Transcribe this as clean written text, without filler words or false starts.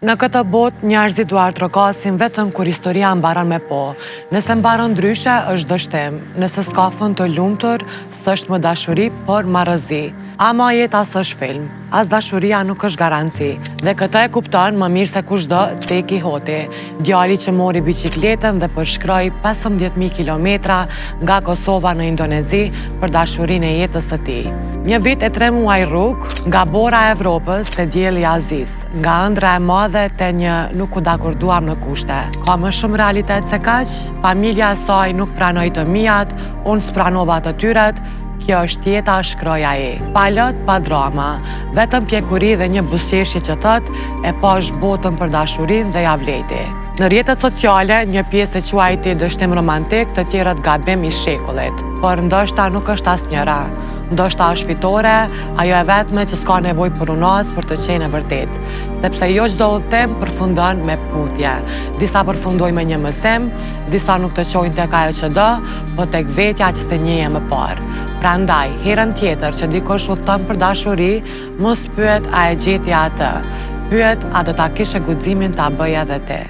Në këtë botë njerëzit duar trokasin vetëm kur historia mbaron me po. Nëse mbaron ndryshe, është dështim. Nëse s'ka fund të lumtur, s'është më dashuri, por marrëzi. Ama jeta s'është film, as dashuria nuk është garanci. Dhe këtë e kupton më mirë se kushdo Ceki Hoti, djali që mori biçikletën dhe përshkroi 15.000 kilometra nga Kosova në Indonezi për dashurinë e jetës së tij. Një vit e 3 muaj rrugë, nga bora e Evropës te dielli i Azis, nga ëndra e madhe te një nuk u dakorduam në kushte. Ka më shumë realitet se kaq? Familja e saj nuk pranoi të mijat, unë s'pranova të tyret. Kjo është jeta, shkroi ai. Pa lot, pa drama, vetëm pjekuri dhe një buzëqeshje që thot e pash botën për dashurinë dhe ja vleti. Në rrjetet sociale, një pjesë e quajti dështim romantik, të tjerët gabim i shekullit. Por ndoshta nuk është asnjëra. Ndoshta është fitore, ajo e vetme që s'ka nevojë për unaz për të qenë e vërtet. Sepse jo çdo udhëtim përfundon me puthje. Disa përfundojnë me një mësim, disa nuk të çojnë tek ajo që do, po tek vetja që se njeje më parë. Prandaj, herën tjetër që dikush udhëton për dashuri, mos pyet a e gjeti atë. Pyet a do ta kishe guximin ta bëj edhe ti.